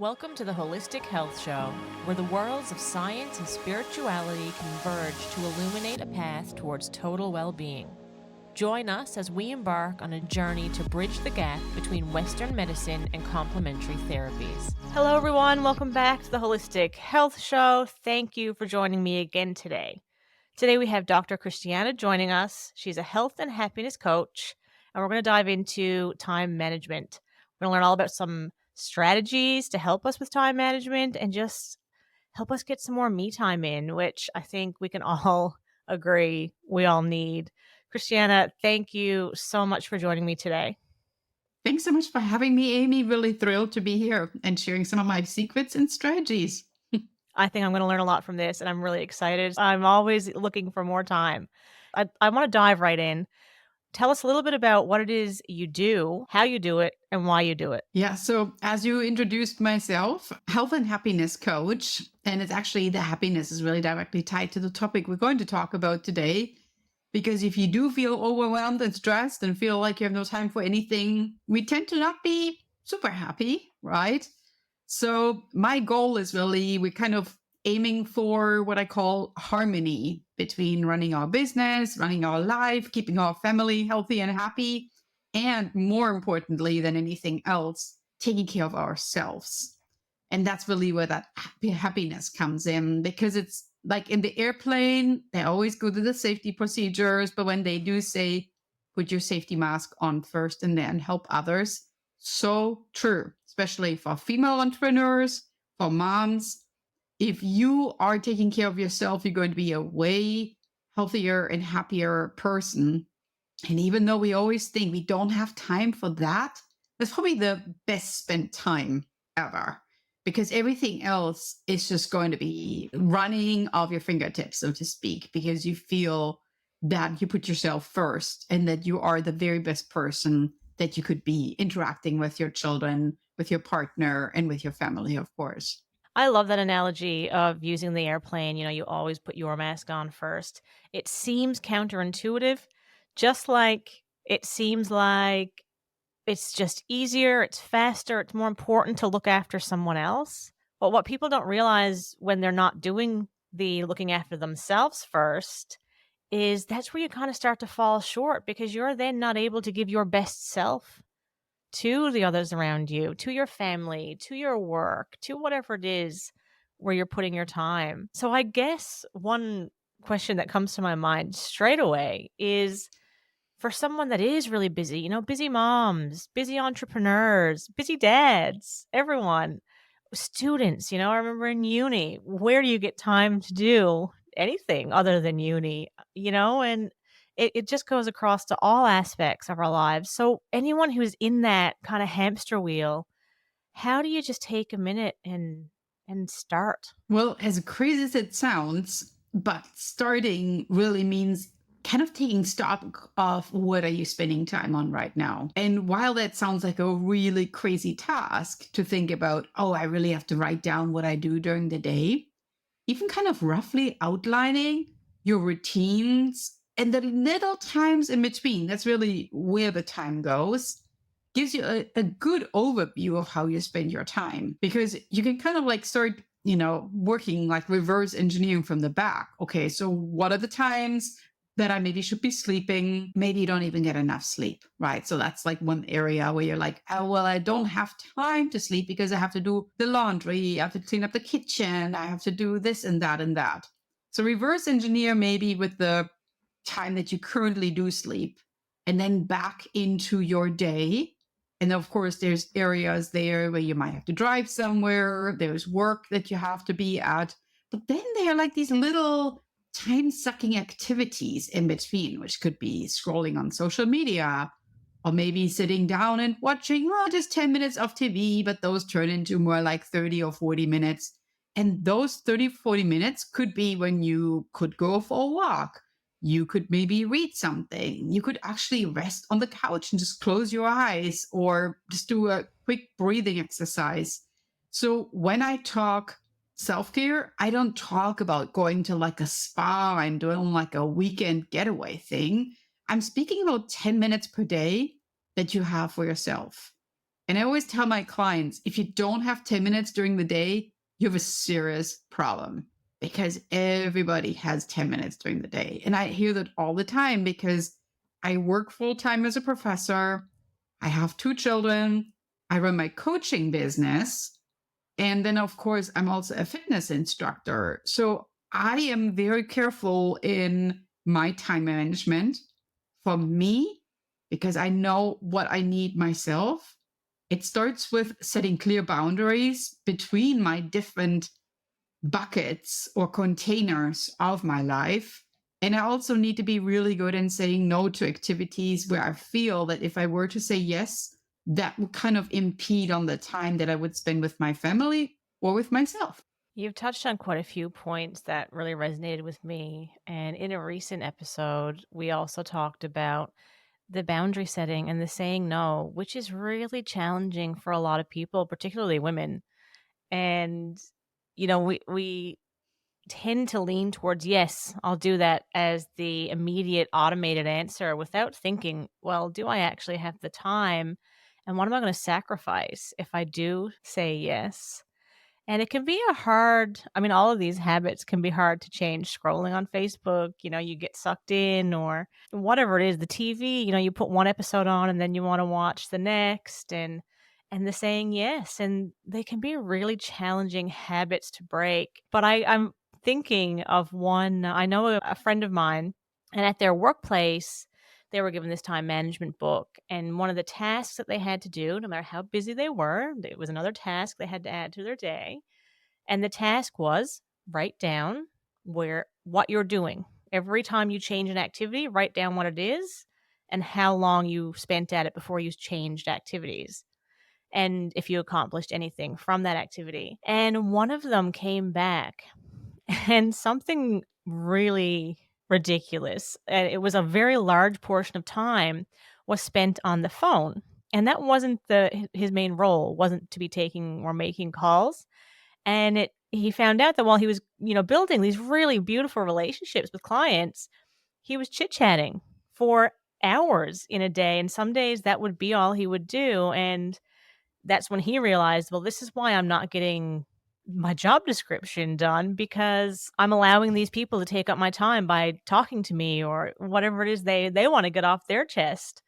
Welcome to the Holistic Health Show, where the worlds of science and spirituality converge to illuminate a path towards total well-being. Join us as we embark on a journey to bridge the gap between Western medicine and complementary therapies. Hello, everyone. Welcome back to the Holistic Health Show. Thank you for joining me again today. Today we have Dr. Christiane joining us. She's a health and happiness coach, and we're going to dive into time management. We're going to learn all about some strategies to help us with time management and just help us get some more me time in, which I think we can all agree we all need. Christiana, thank you so much for joining me today. Thanks so much for having me, Amy. Really thrilled to be here and sharing some of my secrets and strategies. I think I'm going to learn a lot from this, and I'm really excited. I'm always looking for more time. I want to dive right in. Tell us a little bit about what it is you do, how you do it, and why you do it. Yeah, so as you introduced myself, health and happiness coach, and it's actually the happiness is really directly tied to the topic we're going to talk about today. Because if you do feel overwhelmed and stressed and feel like you have no time for anything, we tend to not be super happy, right? So my goal is really, we're kind of aiming for what I call harmony between running our business, running our life, keeping our family healthy and happy, and more importantly than anything else, taking care of ourselves. And that's really where that happiness comes in, because it's like in the airplane, they always go to the safety procedures, but when they do say, put your safety mask on first and then help others, so true, especially for female entrepreneurs, for moms. If you are taking care of yourself, you're going to be a way healthier and happier person. And even though we always think we don't have time for that, that's probably the best spent time ever, because everything else is just going to be running off your fingertips, so to speak, because you feel that you put yourself first and that you are the very best person that you could be, interacting with your children, with your partner, and with your family, of course. I love that analogy of using the airplane. You always put your mask on first. It seems counterintuitive, just like it seems like it's just easier, it's faster, it's more important to look after someone else. But what people don't realize when they're not doing the looking after themselves first is that's where you kind of start to fall short, because you're then not able to give your best self to the others around you, to your family, to your work, to whatever it is where you're putting your time. So I guess one question that comes to my mind straight away is, for someone that is really busy, busy moms, busy entrepreneurs, busy dads, everyone, students, I remember in uni, where do you get time to do anything other than uni, and it just goes across to all aspects of our lives. So anyone who's in that kind of hamster wheel, how do you just take a minute and start? Well, as crazy as it sounds, but starting really means kind of taking stock of what are you spending time on right now. And while that sounds like a really crazy task to think about, oh, I really have to write down what I do during the day, even kind of roughly outlining your routines and the little times in between, that's really where the time goes, gives you a good overview of how you spend your time, because you can kind of like start working like reverse engineering from the back. Okay, so what are the times that I maybe should be sleeping? Maybe you don't even get enough sleep, right? So that's like one area where you're like, oh, well, I don't have time to sleep because I have to do the laundry, I have to clean up the kitchen, I have to do this and that and that. So reverse engineer maybe with the time that you currently do sleep, and then back into your day. And of course, there's areas there where you might have to drive somewhere, there's work that you have to be at. But then there are like these little time sucking activities in between, which could be scrolling on social media, or maybe sitting down and watching, well, just 10 minutes of TV, but those turn into more like 30 or 40 minutes. And those 30, 40 minutes could be when you could go for a walk. You could maybe read something. You could actually rest on the couch and just close your eyes, or just do a quick breathing exercise. So when I talk self care, I don't talk about going to like a spa and doing like a weekend getaway thing. I'm speaking about 10 minutes per day that you have for yourself. And I always tell my clients, if you don't have 10 minutes during the day, you have a serious problem because everybody has 10 minutes during the day. And I hear that all the time because I work full time as a professor. I have two children. I run my coaching business. And then, of course, I'm also a fitness instructor. So I am very careful in my time management for me because I know what I need myself. It starts with setting clear boundaries between my different buckets or containers of my life. And I also need to be really good in saying no to activities where I feel that if I were to say yes, that would kind of impede on the time that I would spend with my family or with myself. You've touched on quite a few points that really resonated with me. And in a recent episode, we also talked about the boundary setting and the saying no, which is really challenging for a lot of people, particularly women. And, we tend to lean towards, yes, I'll do that as the immediate automated answer without thinking, well, do I actually have the time? And what am I going to sacrifice if I do say yes? And it can be all of these habits can be hard to change. Scrolling on Facebook, you get sucked in, or whatever it is, the TV, you put one episode on and then you want to watch the next, and the saying yes. And they can be really challenging habits to break. But I'm thinking of one. I know a friend of mine, and at their workplace, they were given this time management book. And one of the tasks that they had to do, no matter how busy they were, it was another task they had to add to their day. And the task was write down what you're doing. Every time you change an activity, write down what it is and how long you spent at it before you changed activities, and if you accomplished anything from that activity. And one of them came back and something really ridiculous. And it was a very large portion of time was spent on the phone. And that wasn't his main role, wasn't to be taking or making calls. And he found out that while he was, building these really beautiful relationships with clients, he was chit-chatting for hours in a day, and some days that would be all he would do. And that's when he realized, well, this is why I'm not getting my job description done, because I'm allowing these people to take up my time by talking to me or whatever it is they want to get off their chest.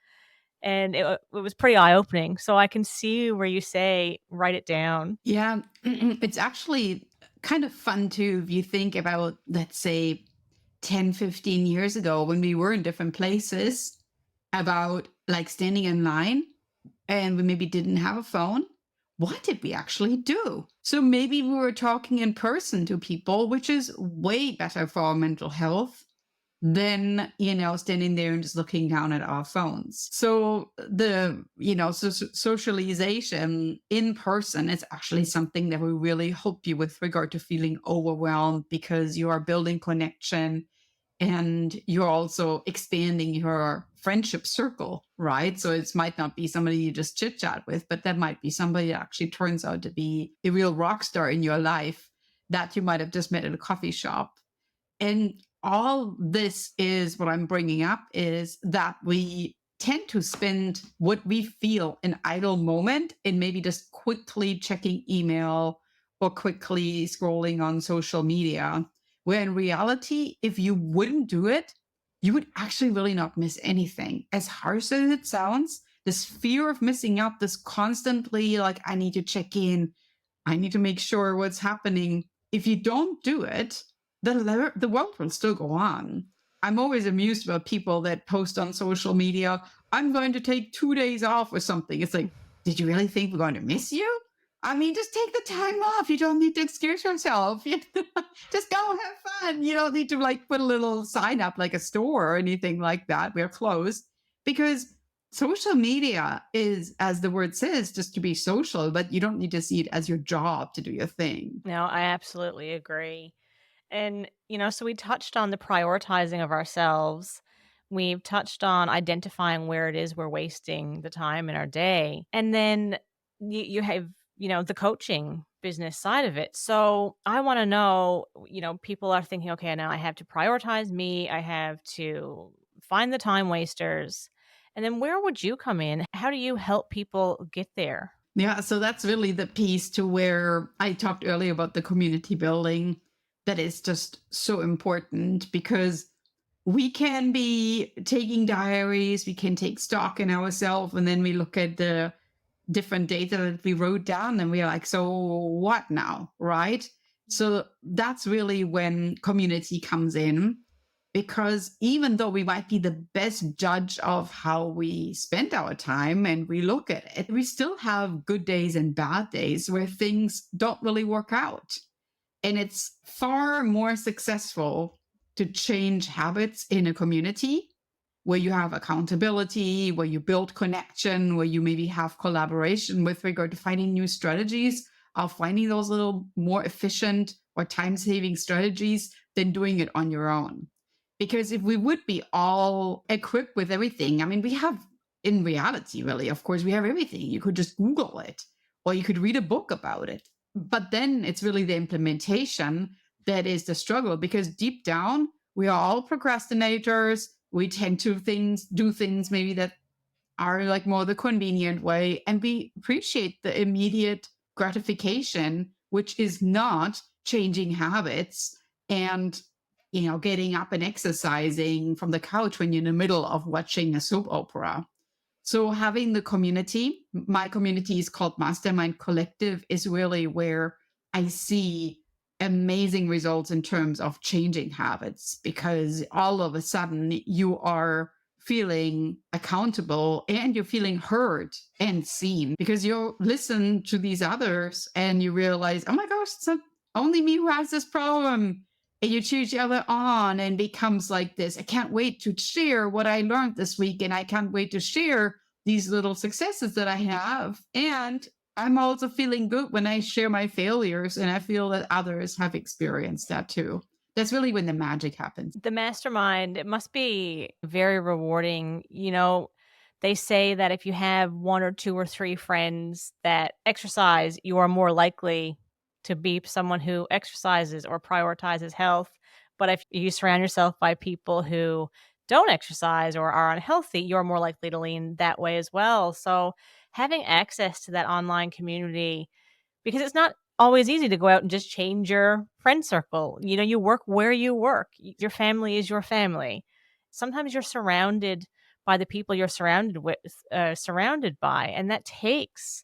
And it was pretty eye-opening. So I can see where you say write it down. Yeah, it's actually kind of fun too if you think about, let's say, 10, 15 years ago when we were in different places, about like standing in line and we maybe didn't have a phone. What did we actually do? So maybe we were talking in person to people, which is way better for our mental health than, standing there and just looking down at our phones. So socialization in person is actually something that will really help you with regard to feeling overwhelmed, because you are building connection and you're also expanding your friendship circle, right? So it might not be somebody you just chit chat with, but that might be somebody that actually turns out to be a real rock star in your life that you might have just met at a coffee shop. And all this is what I'm bringing up is that we tend to spend what we feel an idle moment in maybe just quickly checking email or quickly scrolling on social media, where in reality, if you wouldn't do it, you would actually really not miss anything. As harsh as it sounds, this fear of missing out, this constantly like, I need to check in, I need to make sure what's happening. If you don't do it, the world will still go on. I'm always amused about people that post on social media, I'm going to take 2 days off or something. It's like, did you really think we're going to miss you? I mean, just take the time off. You don't need to excuse yourself. Just go have fun. You don't need to like put a little sign up like a store or anything like that. We're closed, because social media is, as the word says, just to be social, but you don't need to see it as your job to do your thing. No, I absolutely agree. And, so we touched on the prioritizing of ourselves. We've touched on identifying where it is we're wasting the time in our day. And then you have, the coaching business side of it. So I want to know, people are thinking, okay, now I have to prioritize me. I have to find the time wasters. And then where would you come in? How do you help people get there? Yeah, so that's really the piece to where I talked earlier about the community building that is just so important because we can be taking diaries, we can take stock in ourselves, and then we look at the different data that we wrote down and we're like, so what now? Right. So that's really when community comes in, because even though we might be the best judge of how we spend our time and we look at it, we still have good days and bad days where things don't really work out. And it's far more successful to change habits in a community where you have accountability, where you build connection, where you maybe have collaboration with regard to finding new strategies, of finding those little more efficient or time saving strategies than doing it on your own. Because if we would be all equipped with everything, I mean, we have in reality, really, of course, we have everything. You could just Google it or you could read a book about it. But then it's really the implementation that is the struggle, because deep down, we are all procrastinators. We tend to do things maybe that are like more the convenient way, and we appreciate the immediate gratification, which is not changing habits and getting up and exercising from the couch when you're in the middle of watching a soap opera. So having the community, my community is called Mastermind Collective, is really where I see amazing results in terms of changing habits, because all of a sudden you are feeling accountable and you're feeling heard and seen, because you listen to these others and you realize, oh my gosh, it's not only me who has this problem. And you cheer each other on and becomes like this. I can't wait to share what I learned this week. And I can't wait to share these little successes that I have. And I'm also feeling good when I share my failures. And I feel that others have experienced that too. That's really when the magic happens. The mastermind, it must be very rewarding. They say that if you have one or two or three friends that exercise, you are more likely to be someone who exercises or prioritizes health. But if you surround yourself by people who don't exercise or are unhealthy, you're more likely to lean that way as well. So having access to that online community, because it's not always easy to go out and just change your friend circle. You work where you work. Your family is your family. Sometimes you're surrounded by the people you're surrounded by, and that takes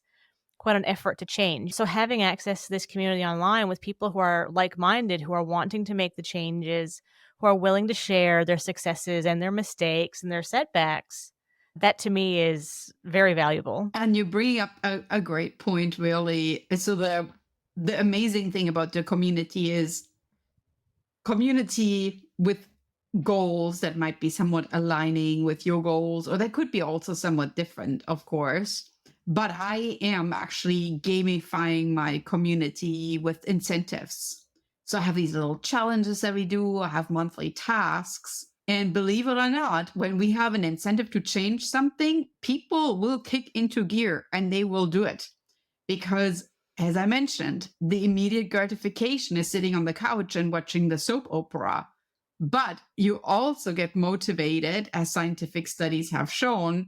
quite an effort to change. So having access to this community online with people who are like-minded, who are wanting to make the changes, who are willing to share their successes and their mistakes and their setbacks, that to me is very valuable. And you bring up a great point, really. So the amazing thing about the community is community with goals that might be somewhat aligning with your goals, or that could be also somewhat different, of course. But I am actually gamifying my community with incentives. So I have these little challenges that we do, I have monthly tasks. And believe it or not, when we have an incentive to change something, people will kick into gear and they will do it. Because, as I mentioned, the immediate gratification is sitting on the couch and watching the soap opera. But you also get motivated, as scientific studies have shown,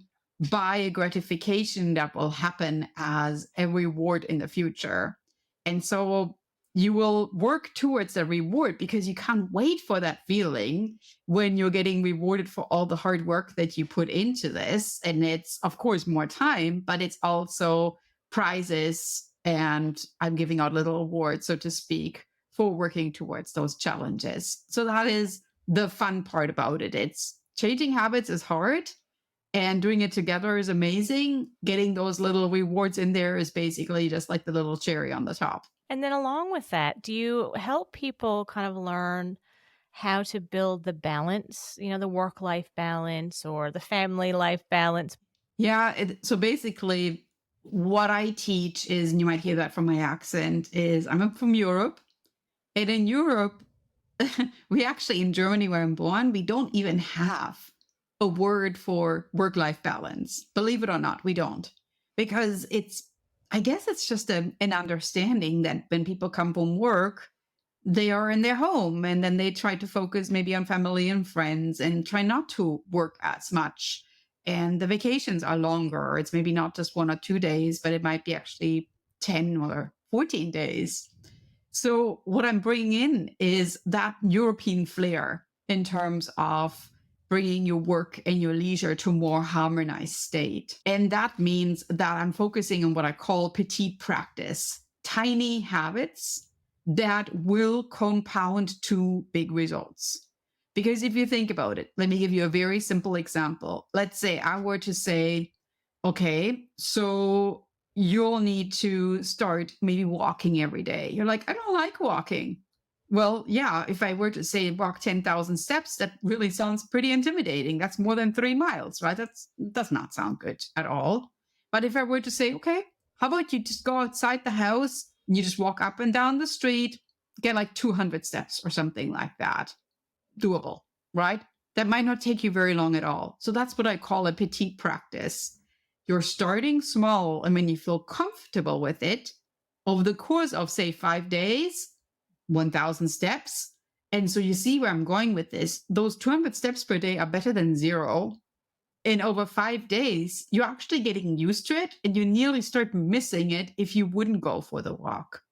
by a gratification that will happen as a reward in the future. And so you will work towards the reward because you can't wait for that feeling when you're getting rewarded for all the hard work that you put into this. And it's, of course, more time, but it's also prizes. And I'm giving out little awards, so to speak, for working towards those challenges. So that is the fun part about it. It's changing habits is hard, and doing it together is amazing. Getting those little rewards in there is basically just like the little cherry on the top. And then along with that, do you help people kind of learn how to build the balance, the work-life balance or the family life balance? Yeah. So basically, what I teach is, and you might hear that from my accent, is I'm from Europe. And in Europe, we actually, in Germany, where I'm born, we don't even have a word for work life balance. Believe it or not, we don't. Because I guess it's just an understanding that when people come from work, they are in their home and then they try to focus maybe on family and friends and try not to work as much. And the vacations are longer. It's maybe not just 1 or 2 days, but it might be actually 10 or 14 days. So, what I'm bringing in is that European flair in terms of bringing your work and your leisure to a more harmonized state. And that means that I'm focusing on what I call petite practice, tiny habits that will compound to big results. Because if you think about it, let me give you a very simple example. Let's say I were to say, okay, so you'll need to start maybe walking every day. You're like, I don't like walking. Well, yeah, if I were to say walk 10,000 steps, that really sounds pretty intimidating. That's more than 3 miles, right? That does not sound good at all. But if I were to say, okay, how about you just go outside the house and you just walk up and down the street, get like 200 steps or something like that, doable, right? That might not take you very long at all. So that's what I call a petite practice. You're starting small, and when you feel comfortable with it, over the course of, say, 5 days, 1,000 steps. And so you see where I'm going with this. Those 200 steps per day are better than zero. In over 5 days, you're actually getting used to it, and you nearly start missing it if you wouldn't go for the walk.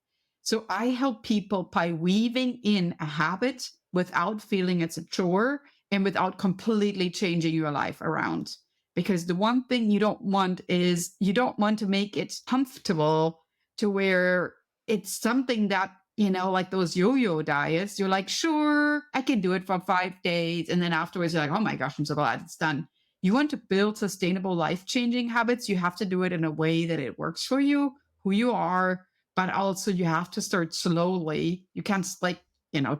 So I help people by weaving in a habit without feeling it's a chore and without completely changing your life around. Because the one thing you don't want is you don't want to make it comfortable to where it's something that, like those yo-yo diets, you're like, sure, I can do it for 5 days. And then afterwards, you're like, oh my gosh, I'm so glad it's done. You want to build sustainable life-changing habits, you have to do it in a way that it works for you, who you are, but also you have to start slowly. You can't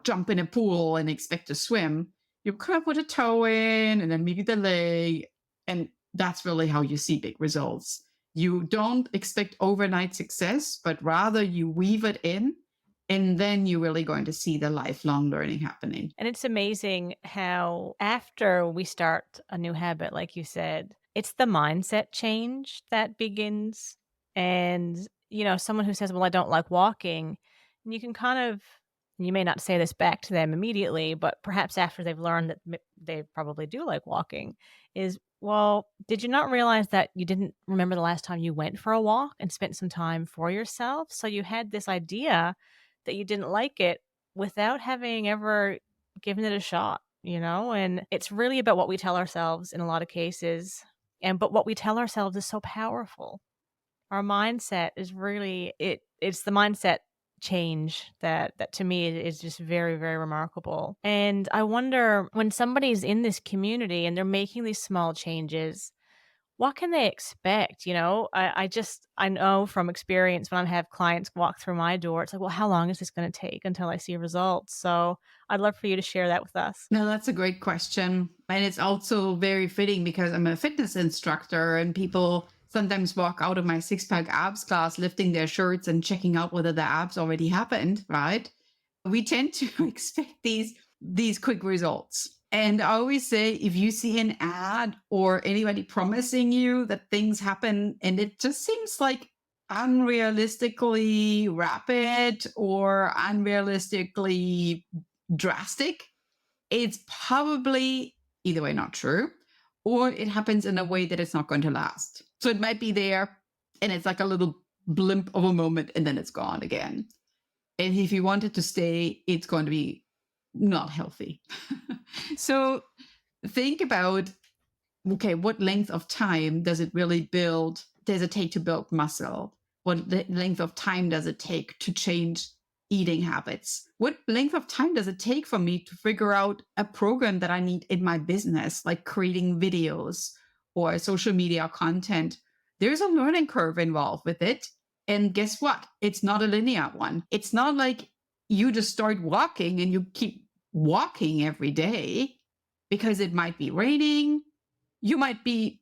jump in a pool and expect to swim. You kind of put a toe in and then maybe the leg. And that's really how you see big results. You don't expect overnight success, but rather you weave it in, and then you're really going to see the lifelong learning happening. And it's amazing how after we start a new habit, like you said, it's the mindset change that begins. And, someone who says, well, I don't like walking, and you can you may not say this back to them immediately, but perhaps after they've learned that they probably do like walking, is, well, did you not realize that you didn't remember the last time you went for a walk and spent some time for yourself? So you had this idea that you didn't like it without having ever given it a shot, And it's really about what we tell ourselves in a lot of cases. But what we tell ourselves is so powerful. Our mindset is really it's the mindset change that to me is just very, very remarkable. And I wonder, when somebody's in this community and they're making these small changes, what can they expect? I know from experience, when I have clients walk through my door, it's like, well, how long is this going to take until I see results? So I'd love for you to share that with us. No, that's a great question. And it's also very fitting because I'm a fitness instructor, and people sometimes walk out of my 6-pack abs class lifting their shirts and checking out whether the abs already happened, right? We tend to expect these quick results. And I always say, if you see an ad or anybody promising you that things happen and it just seems like unrealistically rapid or unrealistically drastic, it's probably either way not true, or it happens in a way that it's not going to last. So it might be there and it's like a little blimp of a moment and then it's gone again. And if you want it to stay, it's going to be not healthy. So think about, okay, what length of time does it take to build muscle? What length of time does it take to change eating habits? What length of time does it take for me to figure out a program that I need in my business, like creating videos or social media content? There's a learning curve involved with it. And guess what? It's not a linear one. It's not like you just start walking and you keep walking every day, because it might be raining. You might be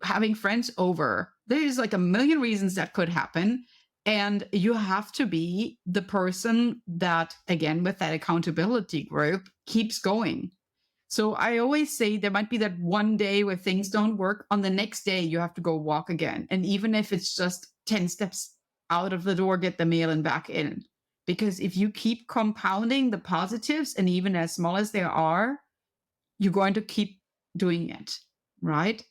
having friends over. There's like a million reasons that could happen. And you have to be the person that, again, with that accountability group, keeps going. So I always say there might be that one day where things don't work. On the next day, you have to go walk again. And even if it's just 10 steps out of the door, get the mail and back in. Because if you keep compounding the positives, and even as small as they are, you're going to keep doing it, right?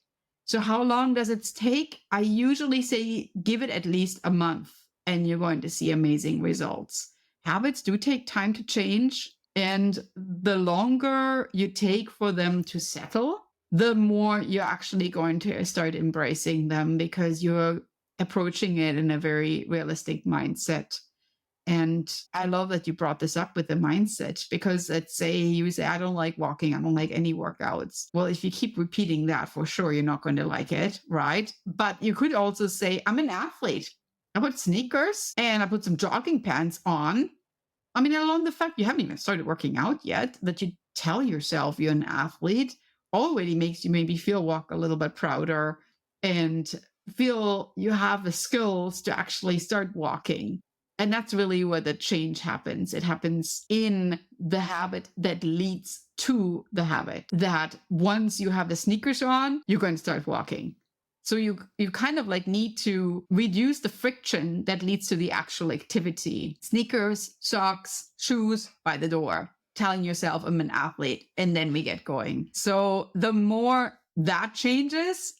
So how long does it take? I usually say give it at least a month and you're going to see amazing results. Habits do take time to change. And the longer you take for them to settle, the more you're actually going to start embracing them because you're approaching it in a very realistic mindset. And I love that you brought this up with the mindset because let's say you say, I don't like walking, I don't like any workouts. Well, if you keep repeating that, for sure, you're not going to like it, right? But you could also say, I'm an athlete. I put sneakers and I put some jogging pants on. I mean, along the fact you haven't even started working out yet, that you tell yourself you're an athlete already makes you maybe feel walk a little bit prouder and feel you have the skills to actually start walking. And that's really where the change happens. It happens in the habit that leads to the habit that once you have the sneakers on, you're going to start walking. So you kind of like need to reduce the friction that leads to the actual activity. Sneakers, socks, shoes by the door, telling yourself I'm an athlete, and then we get going. So the more that changes,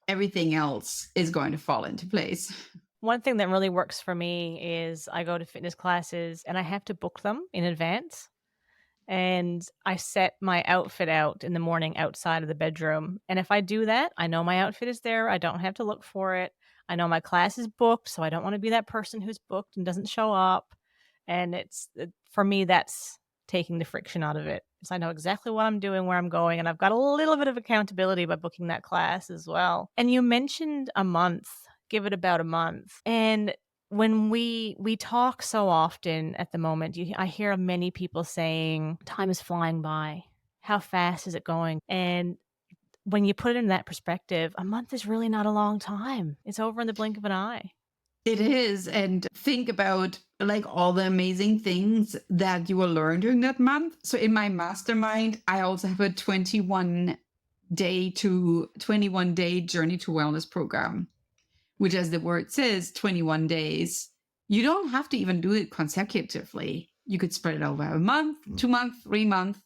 everything else is going to fall into place. One thing that really works for me is I go to fitness classes and I have to book them in advance. And I set my outfit out in the morning outside of the bedroom. And if I do that, I know my outfit is there. I don't have to look for it. I know my class is booked, so I don't want to be that person who's booked and doesn't show up. And for me, that's taking the friction out of it. So I know exactly what I'm doing, where I'm going, and I've got a little bit of accountability by booking that class as well. And you mentioned a month, give it about a month. And when we talk so often at the moment, I hear many people saying, time is flying by. How fast is it going? And when you put it in that perspective, a month is really not a long time. It's over in the blink of an eye. It is. And think about like all the amazing things that you will learn during that month. So in my mastermind, I also have a 21-day journey to wellness program, which, as the word says, 21 days. You don't have to even do it consecutively. You could spread it over a month, 2 months, 3 months.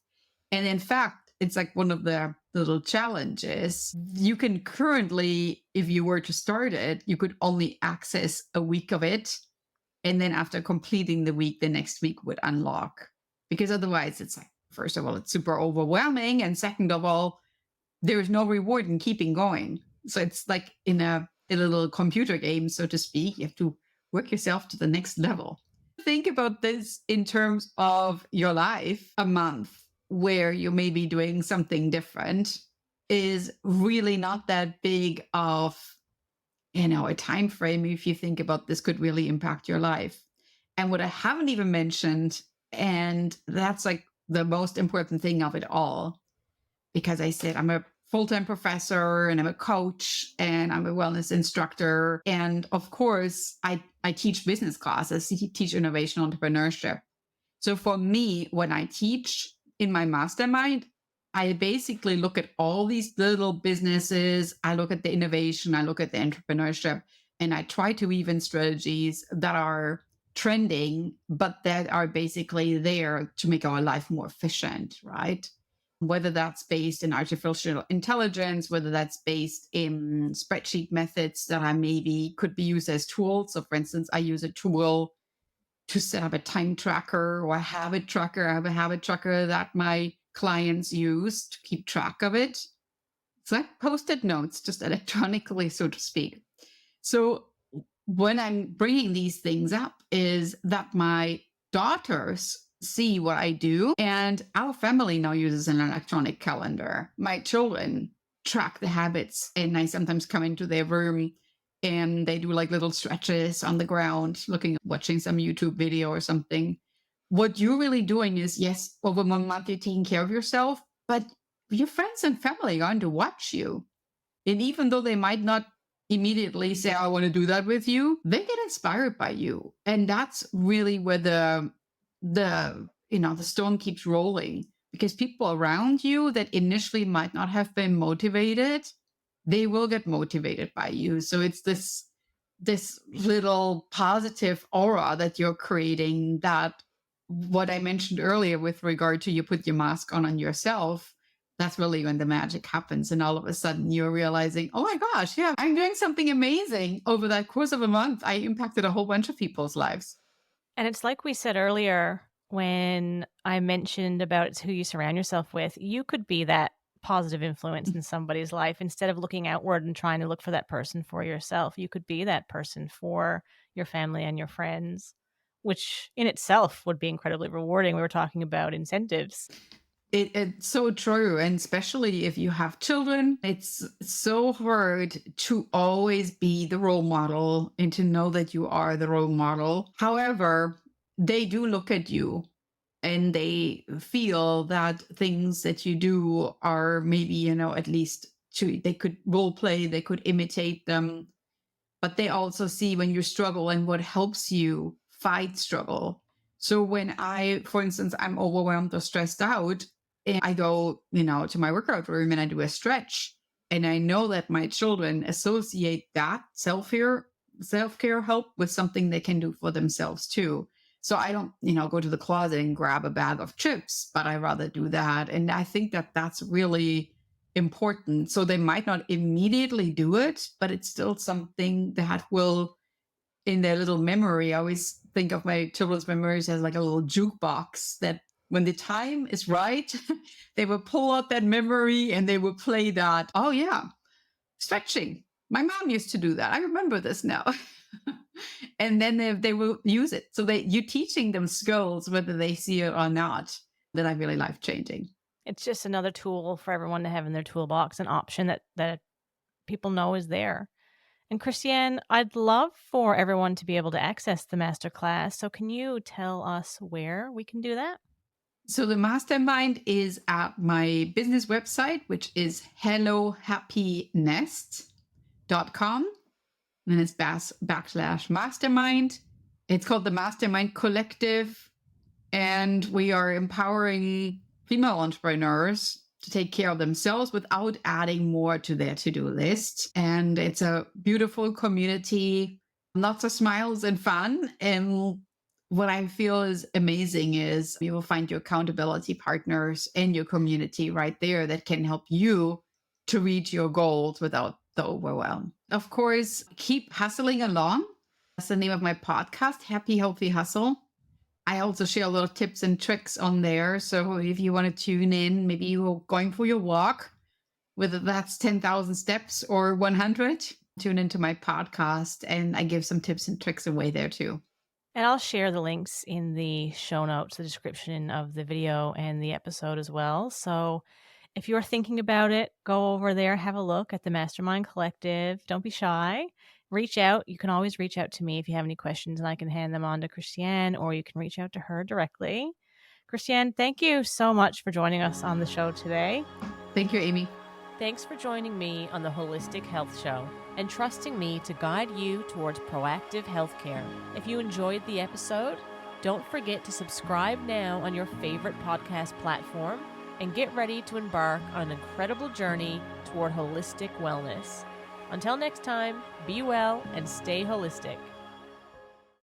And in fact, it's like one of the little challenges. You can currently, if you were to start it, you could only access a week of it. And then after completing the week, the next week would unlock. Because otherwise, it's like, first of all, it's super overwhelming. And second of all, there is no reward in keeping going. So it's like in a little computer game, so to speak. You have to work yourself to the next level. Think about this in terms of your life. A month where you may be doing something different is really not that big of, a time frame. If you think about this could really impact your life. And what I haven't even mentioned, and that's like the most important thing of it all, because I said I'm a full-time professor and I'm a coach and I'm a wellness instructor. And of course, I teach business classes, teach innovation entrepreneurship. So for me, when I teach in my mastermind, I basically look at all these little businesses. I look at the innovation, I look at the entrepreneurship, and I try to weave in strategies that are trending, but that are basically there to make our life more efficient, right? Whether that's based in artificial intelligence, whether that's based in spreadsheet methods that I maybe could be used as tools. So for instance, I use a tool to set up a time tracker or a habit tracker. I have a habit tracker that my clients use to keep track of it. It's like Post-it notes, just electronically, so to speak. So when I'm bringing these things up is that my daughters see what I do, and our family now uses an electronic calendar. My children track the habits, and I sometimes come into their room and they do like little stretches on the ground, watching some YouTube video or something. What you're really doing is, yes, over 1 month, you're taking care of yourself, but your friends and family are going to watch you. And even though they might not immediately say, I want to do that with you, they get inspired by you. And that's really where the stone keeps rolling, because people around you that initially might not have been motivated, they will get motivated by you. So it's this little positive aura that you're creating, that, what I mentioned earlier with regard to you put your mask on yourself, That's really when the magic happens. And all of a sudden you're realizing, oh my gosh, yeah, I'm doing something amazing. Over that course of a month, I impacted a whole bunch of people's lives. And it's like we said earlier when I mentioned about it's who you surround yourself with. You could be that positive influence in somebody's life instead of looking outward and trying to look for that person for yourself. You could be that person for your family and your friends, which in itself would be incredibly rewarding. We were talking about incentives. It's so true. And especially if you have children, it's so hard to always be the role model and to know that you are the role model. However, they do look at you and they feel that things that you do are maybe, at least they could role play, they could imitate them, but they also see when you struggle and what helps you fight struggle. So when for instance, I'm overwhelmed or stressed out, and I go, to my workout room and I do a stretch, and I know that my children associate that self-care help with something they can do for themselves too. So I don't, go to the closet and grab a bag of chips, but I rather do that. And I think that that's really important. So they might not immediately do it, but it's still something that will, in their little memory. I always think of my children's memories as like a little jukebox that when the time is right, they will pull out that memory and they will play that. Oh, yeah, stretching. My mom used to do that. I remember this now. And then they will use it. So you're teaching them skills, whether they see it or not, that are really life changing. It's just another tool for everyone to have in their toolbox, an option that people know is there. And Christiane, I'd love for everyone to be able to access the masterclass. So can you tell us where we can do that? So the mastermind is at my business website, which is hellohappynest.com. And it's /mastermind. It's called the Mastermind Collective. And we are empowering female entrepreneurs to take care of themselves without adding more to their to-do list. And it's a beautiful community, lots of smiles and fun. And what I feel is amazing is you will find your accountability partners in your community right there that can help you to reach your goals without the overwhelm. Of course, keep hustling along. That's the name of my podcast, Happy Healthy Hustle. I also share a lot of tips and tricks on there. So if you want to tune in, maybe you're going for your walk, whether that's 10,000 steps or 100, tune into my podcast and I give some tips and tricks away there too. And I'll share the links in the show notes, the description of the video and the episode as well. So if you're thinking about it, go over there, have a look at the Mastermind Collective. Don't be shy. Reach out. You can always reach out to me if you have any questions, and I can hand them on to Christiane, or you can reach out to her directly. Christiane, thank you so much for joining us on the show today. Thank you, Amy. Thanks for joining me on the Holistic Health Show and trusting me to guide you towards proactive healthcare. If you enjoyed the episode, don't forget to subscribe now on your favorite podcast platform and get ready to embark on an incredible journey toward holistic wellness. Until next time, be well and stay holistic.